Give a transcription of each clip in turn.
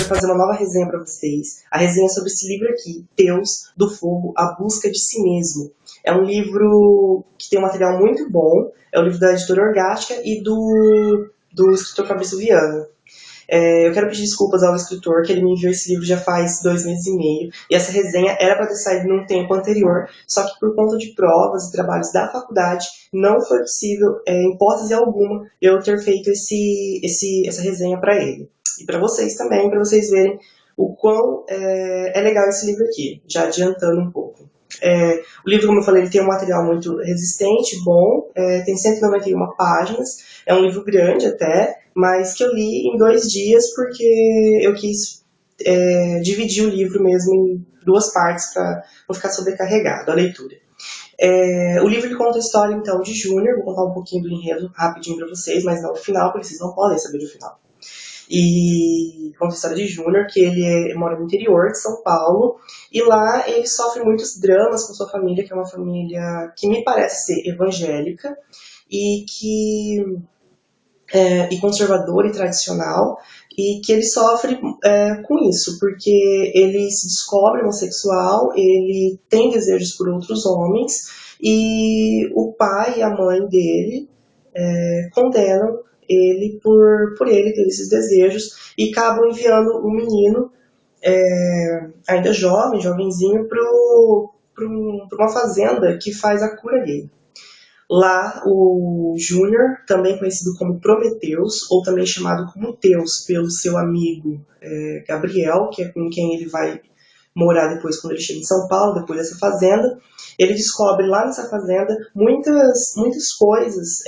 quero fazer uma nova resenha para vocês. A resenha é sobre esse livro aqui, Teus do Fogo, A Busca de Si Mesmo. É um livro que tem um material muito bom, é um livro da editora Orgática e do escritor Fabrício Viana. Eu quero pedir desculpas ao escritor, que ele me enviou esse livro já faz 2 meses e meio, e essa resenha era para ter saído num tempo anterior, só que por conta de provas e trabalhos da faculdade, não foi possível, em hipótese alguma, eu ter feito essa resenha para ele. E para vocês também, para vocês verem o quão é legal esse livro aqui, já adiantando um pouco. O livro, como eu falei, ele tem um material muito resistente, bom, tem 191 páginas, é um livro grande até, mas que eu li em 2 dias porque eu quis dividir o livro mesmo em 2 partes para não ficar sobrecarregado a leitura. O livro ele conta a história então de Júnior, vou contar um pouquinho do enredo rapidinho para vocês, mas não o final, porque vocês não podem saber do final. E conta a história de Júnior, que ele mora no interior de São Paulo, e lá ele sofre muitos dramas com sua família, que é uma família que me parece ser evangélica, e conservadora e tradicional, e que ele sofre com isso, porque ele se descobre homossexual, ele tem desejos por outros homens, e o pai e a mãe dele condenam ele por ele ter esses desejos e acabam enviando o menino, ainda jovenzinho, para uma fazenda que faz a cura dele. Lá, o Júnior, também conhecido como Prometeus, ou também chamado como Teus, pelo seu amigo Gabriel, que é com quem ele vai morar depois quando ele chega em São Paulo, depois dessa fazenda, ele descobre lá nessa fazenda muitas coisas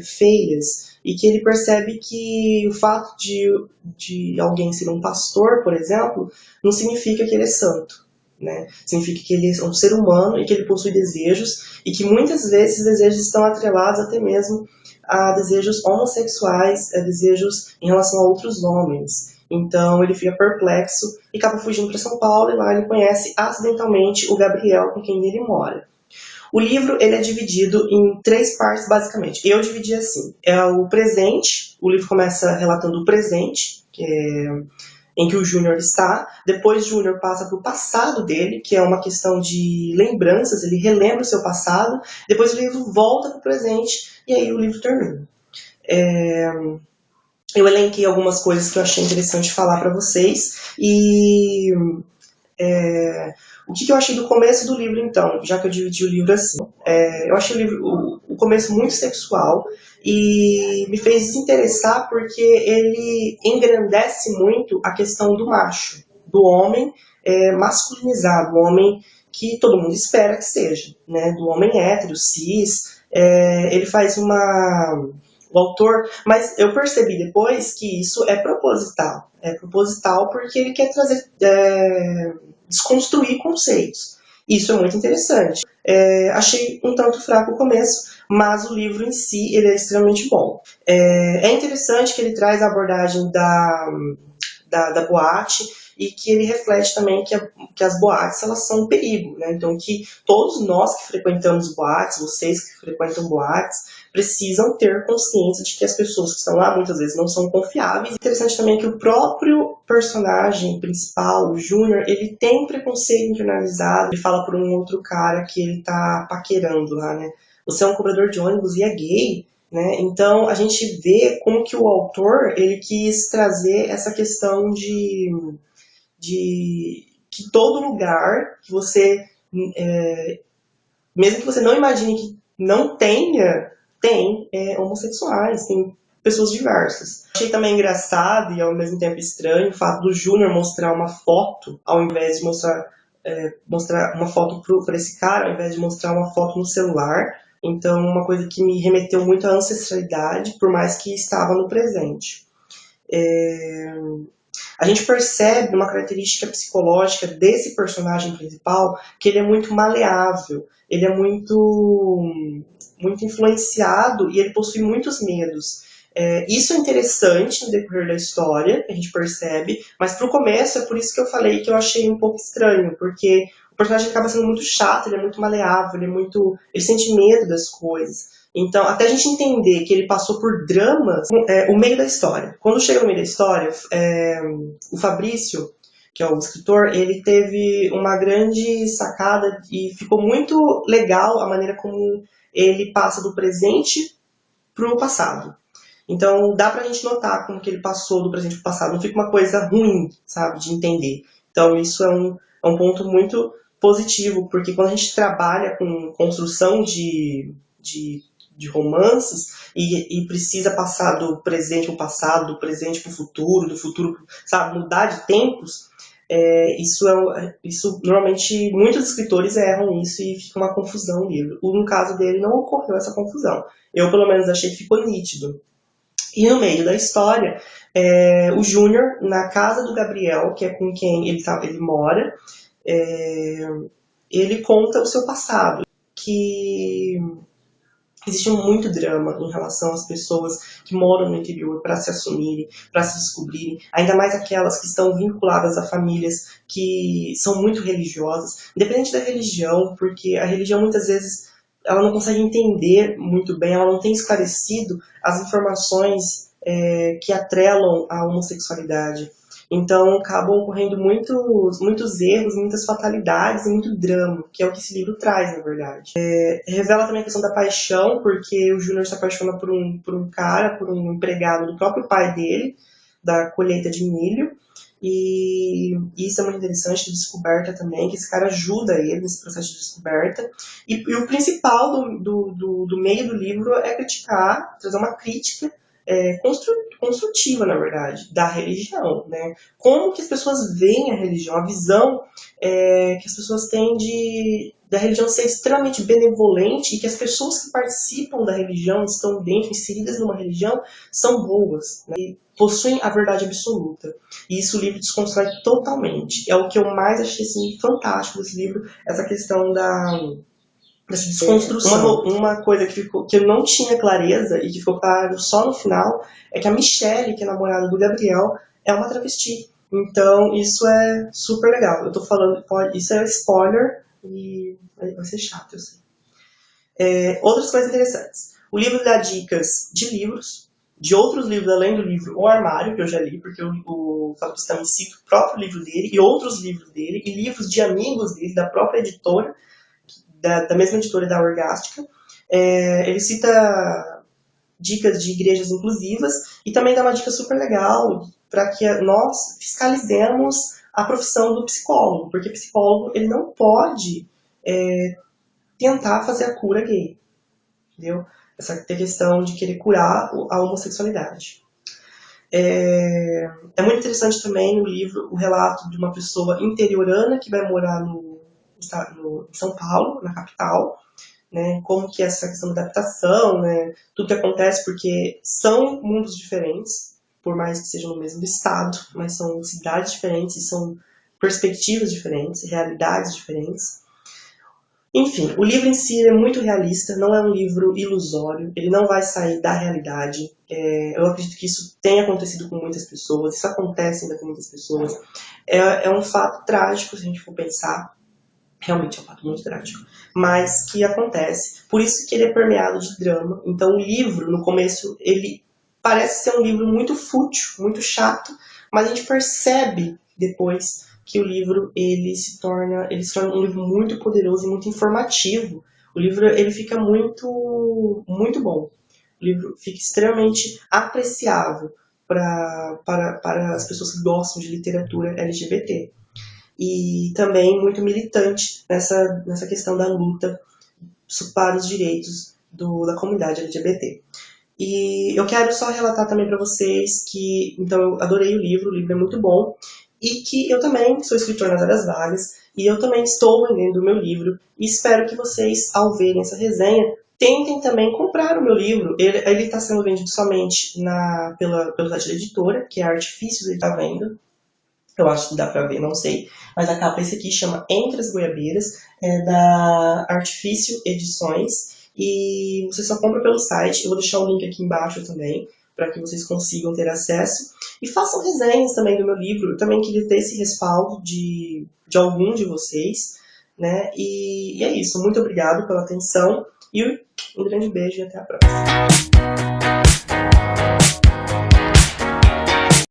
feias, e que ele percebe que o fato de alguém ser um pastor, por exemplo, não significa que ele é santo, né? Significa que ele é um ser humano e que ele possui desejos, e que muitas vezes esses desejos estão atrelados até mesmo a desejos homossexuais, a desejos em relação a outros homens. Então ele fica perplexo e acaba fugindo para São Paulo, e lá ele conhece acidentalmente o Gabriel, com quem ele mora. O livro ele é dividido em 3 partes, basicamente. Eu dividi assim: o presente, o livro começa relatando o presente, em que o Júnior está. Depois Júnior passa para o passado dele, que é uma questão de lembranças, ele relembra o seu passado. Depois o livro volta para o presente, e aí o livro termina. Eu elenquei algumas coisas que eu achei interessante falar para vocês, e o que eu achei do começo do livro, então, já que eu dividi o livro assim. Eu achei o começo muito sexual, e me fez desinteressar porque ele engrandece muito a questão do macho, do homem masculinizado, o homem que todo mundo espera que seja, né? Do homem hétero, cis. Ele faz o autor, mas eu percebi depois que isso é proposital. É proposital porque ele quer trazer, desconstruir conceitos. Isso é muito interessante. Achei um tanto fraco o começo, mas o livro em si ele é extremamente bom. É interessante que ele traz a abordagem da boate, e que ele reflete também que as boates elas são um perigo, né? Então que todos nós que frequentamos boates, vocês que frequentam boates, precisam ter consciência de que as pessoas que estão lá muitas vezes não são confiáveis. Interessante também que o próprio personagem principal, o Júnior, ele tem preconceito internalizado. Ele fala por um outro cara que ele tá paquerando lá, né? Você é um cobrador de ônibus e é gay, né? Então a gente vê como que o autor ele quis trazer essa questão de que todo lugar que você, mesmo que você não imagine que não tenha, tem homossexuais, tem pessoas diversas. Achei também engraçado e ao mesmo tempo estranho o fato do Júnior mostrar uma foto, ao invés de mostrar uma foto para esse cara, ao invés de mostrar uma foto no celular. Então, uma coisa que me remeteu muito à ancestralidade, por mais que estava no presente. A gente percebe uma característica psicológica desse personagem principal, que ele é muito maleável, ele é muito influenciado, e ele possui muitos medos. Isso é interessante no decorrer da história, a gente percebe, mas pro começo é por isso que eu falei que eu achei um pouco estranho, porque o personagem acaba sendo muito chato, ele é muito maleável, ele sente medo das coisas. Então, até a gente entender que ele passou por dramas, o meio da história. Quando chega no meio da história, o Fabrício, que é o escritor, ele teve uma grande sacada e ficou muito legal a maneira como ele passa do presente para o passado. Então, dá pra gente notar como que ele passou do presente pro passado. Não fica uma coisa ruim, sabe, de entender. Então, isso é um ponto muito positivo, porque quando a gente trabalha com construção de romances e precisa passar do presente pro passado, do presente pro futuro, do futuro, sabe, mudar de tempos, isso normalmente muitos escritores erram isso e fica uma confusão no livro. No caso dele não ocorreu essa confusão. Eu pelo menos achei que ficou nítido. E no meio da história, o Júnior, na casa do Gabriel, que é com quem ele mora, ele conta o seu passado, que existe muito drama em relação às pessoas que moram no interior para se assumirem, para se descobrirem, ainda mais aquelas que estão vinculadas a famílias que são muito religiosas, independente da religião, porque a religião muitas vezes ela não consegue entender muito bem, ela não tem esclarecido as informações que atrelam a homossexualidade. Então acabam ocorrendo muitos erros, muitas fatalidades e muito drama, que é o que esse livro traz, na verdade. Revela também a questão da paixão, porque o Júnior se apaixona por um cara, por um empregado do próprio pai dele, da colheita de milho. E isso é muito interessante, de descoberta também, que esse cara ajuda ele nesse processo de descoberta. E o principal do meio do livro é criticar, trazer uma crítica construtiva, na verdade, da religião, né? Como que as pessoas veem a religião, a visão que as pessoas têm da religião ser extremamente benevolente e que as pessoas que participam da religião, estão dentro, inseridas numa religião, são boas, né? E possuem a verdade absoluta. E isso o livro desconstrói totalmente. É o que eu mais achei assim, fantástico desse livro, essa questão dessa desconstrução. Uma coisa que eu não tinha clareza e que ficou claro só no final é que a Michelle, que é a namorada do Gabriel, é uma travesti. Então isso é super legal. Eu tô falando, isso é spoiler e vai ser chato, eu sei. Outras coisas interessantes. O livro dá dicas de livros, de outros livros além do livro O Armário, que eu já li, porque o Fabrício também cita o próprio livro dele e outros livros dele, e livros de amigos dele, da própria editora, da mesma editora da Orgástica. Ele cita dicas de igrejas inclusivas e também dá uma dica super legal para que nós fiscalizemos a profissão do psicólogo, porque o psicólogo ele não pode tentar fazer a cura gay, entendeu? Essa questão de querer curar a homossexualidade. É muito interessante também no livro o relato de uma pessoa interiorana que vai morar em São Paulo, na capital, né? Como que é essa questão da adaptação, né? Tudo que acontece, porque são mundos diferentes, por mais que sejam no mesmo estado, mas são cidades diferentes e são perspectivas diferentes, realidades diferentes. Enfim, o livro em si é muito realista, não é um livro ilusório, ele não vai sair da realidade. Eu acredito que isso tenha acontecido com muitas pessoas, isso acontece ainda com muitas pessoas. É um fato trágico, se a gente for pensar, realmente é um fato muito trágico, mas que acontece. Por isso que ele é permeado de drama. Então o livro, no começo, ele parece ser um livro muito fútil, muito chato, mas a gente percebe depois que o livro ele se torna um livro muito poderoso e muito informativo. O livro ele fica muito bom. O livro fica extremamente apreciável para as pessoas que gostam de literatura LGBT. E também muito militante nessa questão da luta para os direitos da comunidade LGBT. E eu quero só relatar também para vocês que, então, eu adorei o livro é muito bom, e que eu também sou escritor nas áreas vagas, e eu também estou vendendo o meu livro, e espero que vocês, ao verem essa resenha, tentem também comprar o meu livro. Ele está sendo vendido somente pelo site da editora, que é Artifícios, ele está vendo. Eu acho que dá pra ver, não sei. Mas a capa esse aqui chama Entre as Goiabeiras, é da Artifício Edições. E você só compra pelo site. Eu vou deixar o link aqui embaixo também, para que vocês consigam ter acesso. E façam resenhas também do meu livro. Eu também queria ter esse respaldo de algum de vocês, né? E é isso. Muito obrigado pela atenção. E um grande beijo e até a próxima.